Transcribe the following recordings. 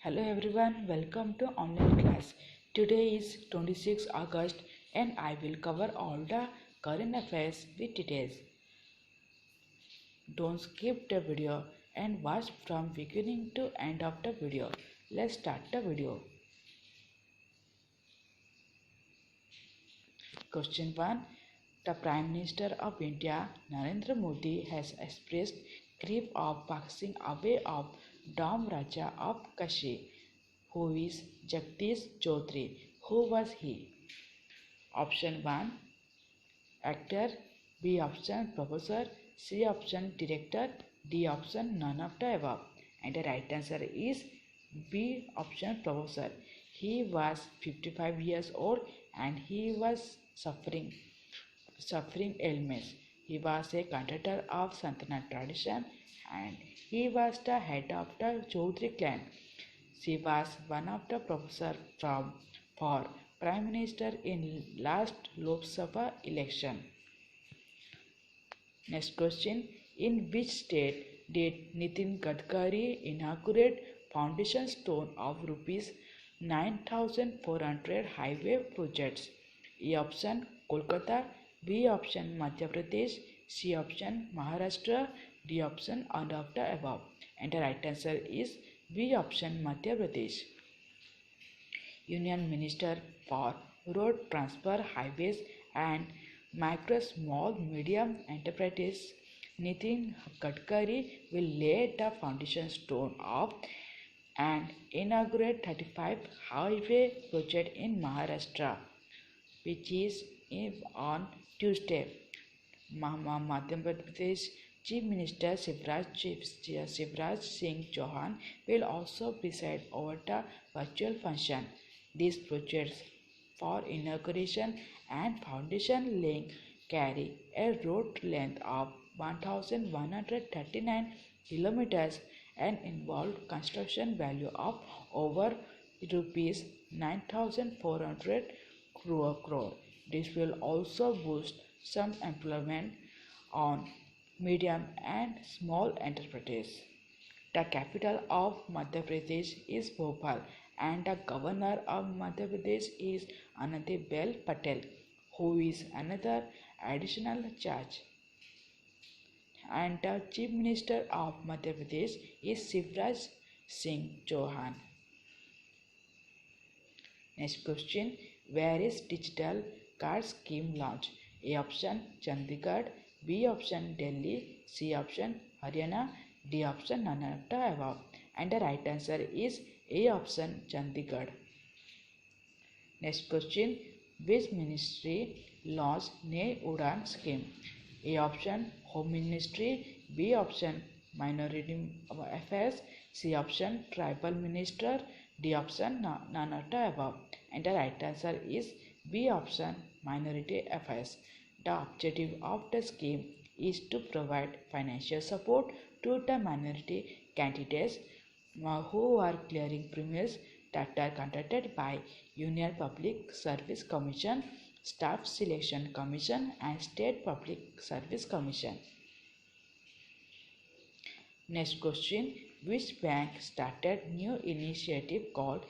Hello everyone, welcome to online class. Today is 26 August and I will cover all the current affairs with details. Don't skip the video and watch from beginning to end of the video. Let's start the video. Question 1. The Prime Minister of India, Narendra Modi, has expressed grief of passing away of Dom Raja of Kashi. Who is Jagdish Chaudhary? Who was he? Option 1. Actor. B option professor. C option director. D option none of the above. And the right answer is B option professor. He was 55 years old and he was suffering ailments. He was a conductor of Santanat tradition and he was the head of the Chaudhary clan. She was one of the professors for Prime Minister in last Lok Sabha election. Next question. In which state did Nitin Gadkari inaugurate foundation stone of rupees 9,400 highway projects? A option Kolkata, B option Madhya Pradesh, C option Maharashtra, D option all of the above. And the right answer is B option Madhya Pradesh. Union Minister for Road Transport, Highways and Micro, Small, Medium Enterprises Nitin Gadkari will lay the foundation stone of and inaugurate 35 highway projects in Maharashtra, which is on Tuesday. Madhya Pradesh Chief Minister Shivraj Singh Chauhan will also preside over the virtual function. These projects for inauguration and foundation laying carry a road length of 1,139 kilometers and involve construction value of over rupees 9,400 crore. This will also boost some employment on medium and small enterprises. The capital of Madhya Pradesh is Bhopal and the governor of Madhya Pradesh is Anandibel Patel, who is another additional charge. And the Chief Minister of Madhya Pradesh is Shivraj Singh Chauhan. Next question. Where is digital card scheme launched? A option Chandigarh, B option Delhi, C option Haryana, D option none of the above. And the right answer is A option Chandigarh. Next question. Which ministry launched Ney Udan scheme? A option Home Ministry, B option Minority Affairs, C option Tribal Minister, D option none of the above. And the right answer is B option Minority Affairs. The objective of the scheme is to provide financial support to the minority candidates who are clearing premiums that are conducted by Union Public Service Commission, Staff Selection Commission and State Public Service Commission. Next question. Which bank started new initiative called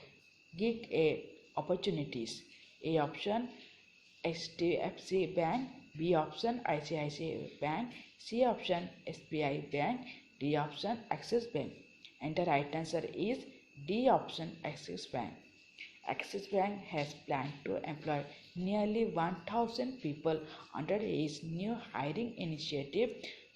Gig A Opportunities? A option HDFC Bank, B option ICICI Bank, C option SBI Bank, D option Axis Bank. And the right answer is D option Axis Bank. Axis Bank has planned to employ nearly 1,000 people under its new hiring initiative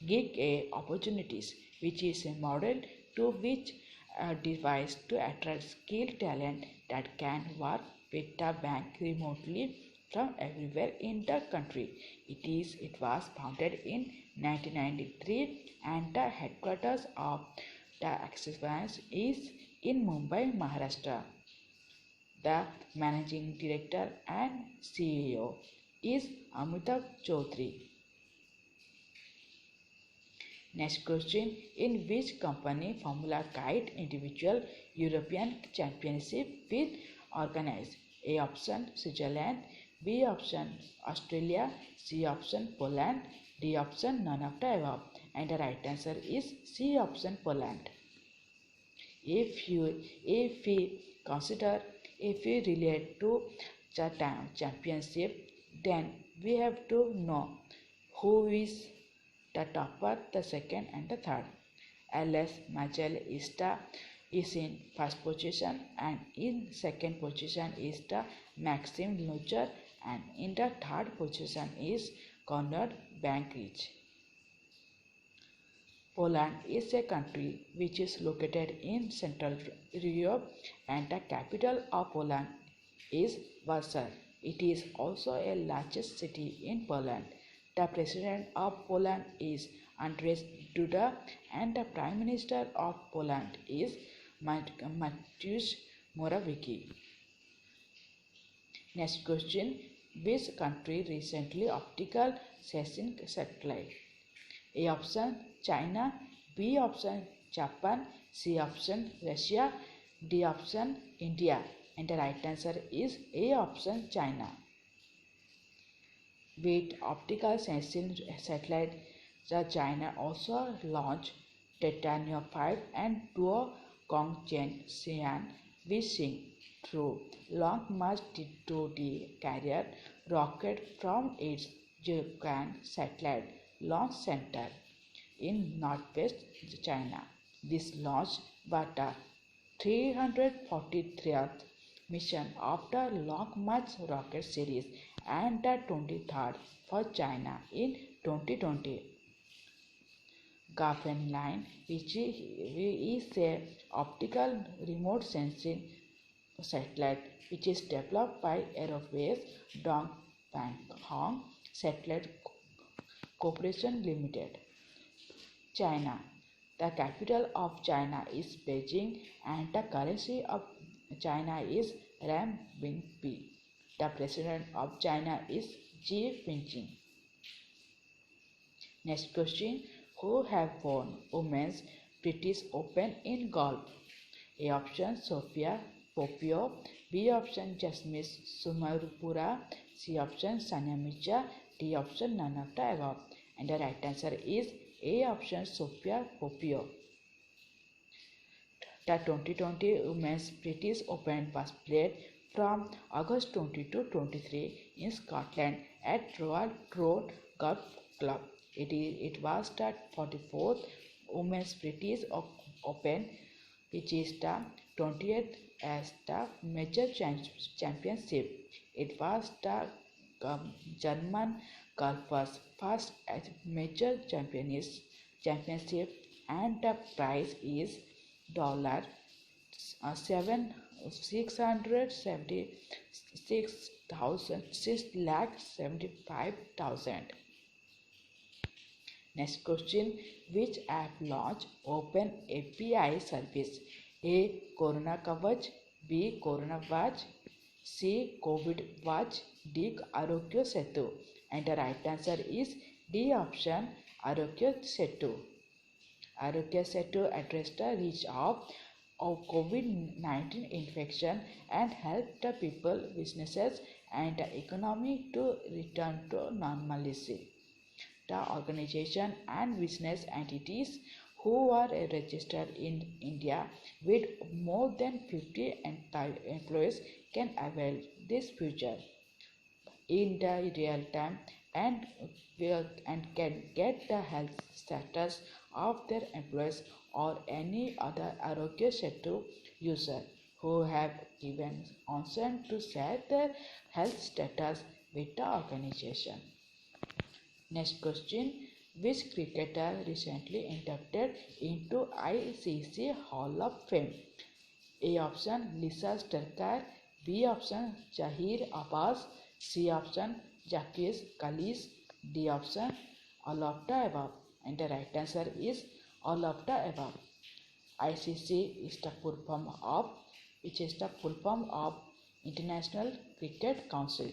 Gig A Opportunities, which is a model to which a device to attract skilled talent that can work with the bank remotely from everywhere in the country. It was founded in 1993 and the headquarters of the Axis Bank is in Mumbai, Maharashtra. The managing director and CEO is Amitabh Chaudhary. Next question. In which company Formula Kite Individual European Championship will organize? A option Switzerland, B option Australia, C option Poland, D option none of the above. And the right answer is C option Poland. If we relate to the championship, then we have to know who is the topper, the second and the third. LS Majalista is in first position, and in second position is the Maxim Lucher, and in the third position is Conrad Bankridge. Poland is a country which is located in Central Europe, and the capital of Poland is Warsaw. It is also a largest city in Poland. The president of Poland is Andrzej Duda, and the prime minister of Poland is Mateusz Morawiecki. Next question: which country recently optical sensing satellite? A option China, B option Japan, C option Russia, D option India, and the right answer is A option China. With optical sensing satellite, the China also launched Titanium 5 and Duo Gongchen Xian Wishing through Long March to the carrier rocket from its Jiuquan satellite launch center in northwest China. This launch was the 343rd mission of the Long March rocket series and the 23rd for China in 2020. Gafen line, which is a optical remote sensing satellite which is developed by Aerospace Dong Fang Hong Satellite Corporation Limited. China. The capital of China is Beijing, and the currency of China is renminbi. The president of China is Xi Jinping. Next question: who have won Women's British Open in golf? A option Sophia Popio, B option Jasmine Sumarupura, C option Sania Mirza, D option none of the above. And the right answer is A option Sophia Popio. The 2020 Women's British Open was played from August 20 to 23 in Scotland at Royal Troon Golf Club. It was the 44th Women's British Open, which is the 20th as the major championship. It was the German golfers' first major championship, and the prize is $676,675,000. Next question: which app launched Open API service? A. Corona Kavach, B. Corona Watch, C. COVID Watch, D. Arogya Setu. And the right answer is D option, Arogya Setu. Arogya Setu addressed the reach of COVID-19 infection and helped the people, businesses, and the economy to return to normalcy. The organization and business entities who are registered in India with more than 50 employees can avail this feature in the real time and can get the health status of their employees or any other Arogya Setu user who have given consent to share their health status with the organization. Next question: which cricketer recently inducted into ICC Hall of Fame? A option Lisa Sterkar, B option Zahir Abbas, C option Jacques Kallis, D option all of the above. And the right answer is all of the above. ICC is the full form of International Cricket Council.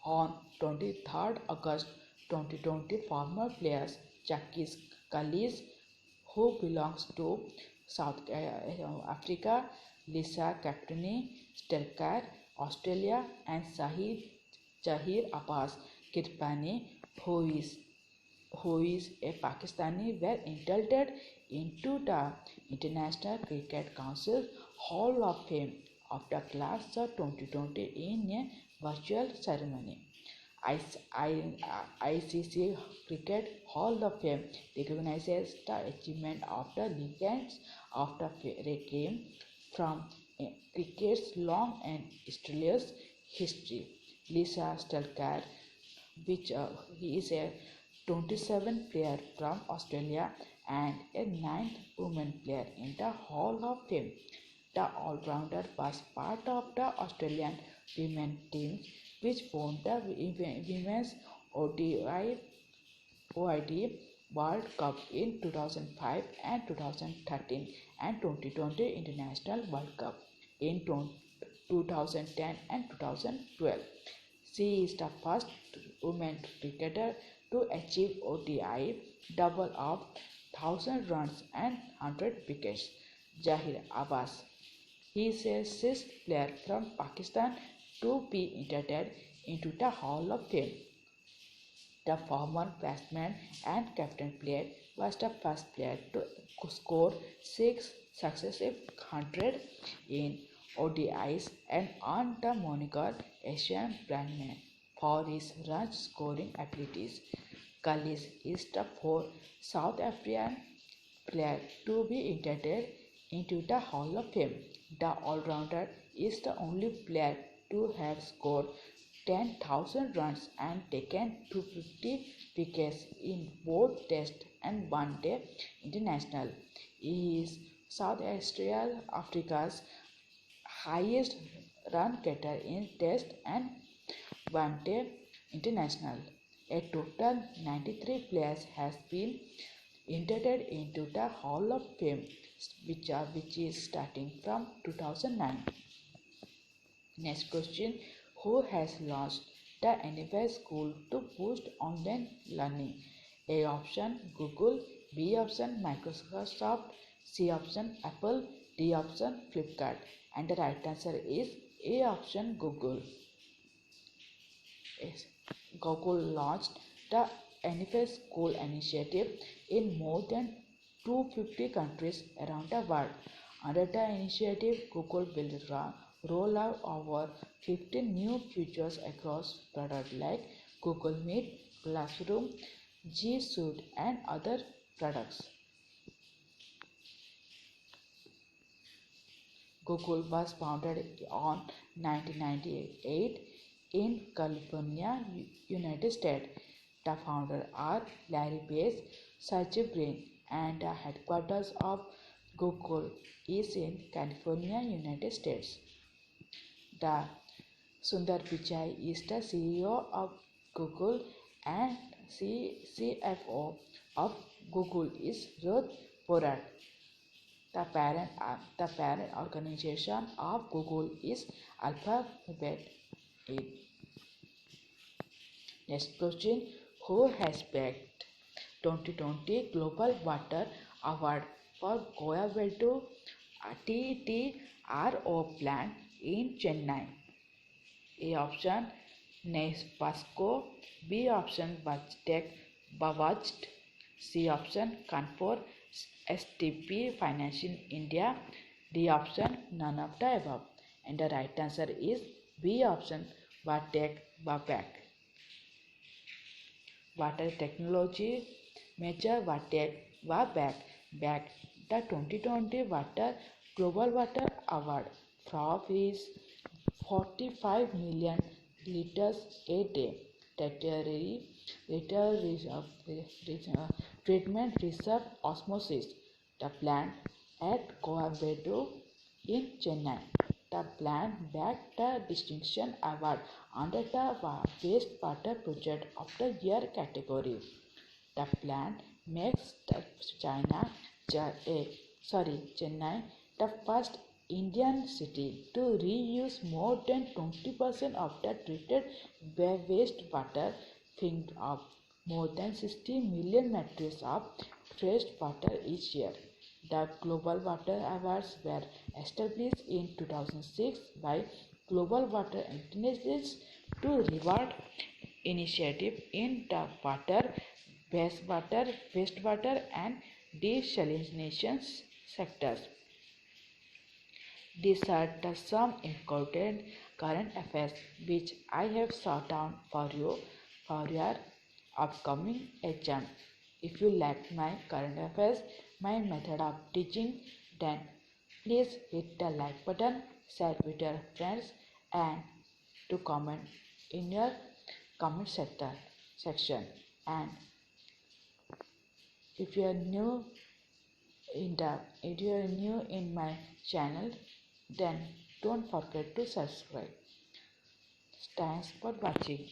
On 23rd August 2020, former players Jacques Kallis, who belongs to South Africa, Lisa Captini Sterkar, Australia, and Zahir Abbas Kirpani, who is a Pakistani, were indicted into the International Cricket Council Hall of Fame of the class of 2020 in a virtual ceremony. ICC Cricket Hall of Fame recognizes the achievement of the legends of the game from cricket's long and illustrious history. Lisa Stelkar, which he is a 27 player from Australia and a 9th woman player in the Hall of Fame. The all-rounder was part of the Australian women team which won the Women's OID World Cup in 2005 and 2013 and 2020 International World Cup in 2010 and 2012. She is the first woman cricketer to achieve ODI double of 1000 runs and 100 wickets. Zahir Abbas. He is a sixth player from Pakistan to be inducted into the Hall of Fame. The former batsman and captain player was the first player to score 6 successive 100 in ODIs and earned the moniker Asian Brandman for his run scoring abilities. Kallis is the fourth South African player to be inducted into the Hall of Fame. The all-rounder is the only player to have scored 10,000 runs and taken 250 wickets in both Test and One Day International. He is South Africa's highest run getter in Test and One Day International. A total 93 players has been inducted into the Hall of Fame, which is starting from 2009. Next question: who has launched the NFI School to boost online learning? A option Google, B option Microsoft, C option Apple, D option Flipkart. And the right answer is A option Google. Google launched the NFI School initiative in more than 250 countries around the world. Under the initiative, Google will roll out over 15 new features across products like Google Meet, Classroom, G Suite, and other products. Google was founded on 1998 in California, United States. The founders are Larry Page, Sergey Brin, and the headquarters of Google is in California, United States. The Sundar Pichai is the CEO of Google and CFO of Google is Ruth Porat. The parent organization of Google is Alphabet Inc. Next question: who has backed 2020 Global Water Award for Goyabedu TTRO plant in Chennai? A option Nespasco, B option Bajtek Bawajt, C option Kanpur STP Financing India, D option none of the above. And the right answer is B option Bajtek Babak. Water Technology Major Bajtek Babak backed the 2020 Global Water Award for his 45 million liters a day treatment reserve osmosis the plant at Coimbatore in Chennai. The plant bagged the distinction award under the Wastewater Project of the Year category. The plant makes Chennai the first Indian city to reuse more than 20% of the treated wastewater, freeing up more than 60 million metric of fresh water each year. The Global Water Awards were established in 2006 by Global Water Initiatives to reward initiative in the water, wastewater, and desalination sectors. These are the some important current affairs which I have sought down for you for your upcoming exam. If you like my current affairs, my method of teaching, then please hit the like button, share with your friends, and to comment in your comment section. And if you are new if you are new in my channel, then don't forget to subscribe. Thanks for watching.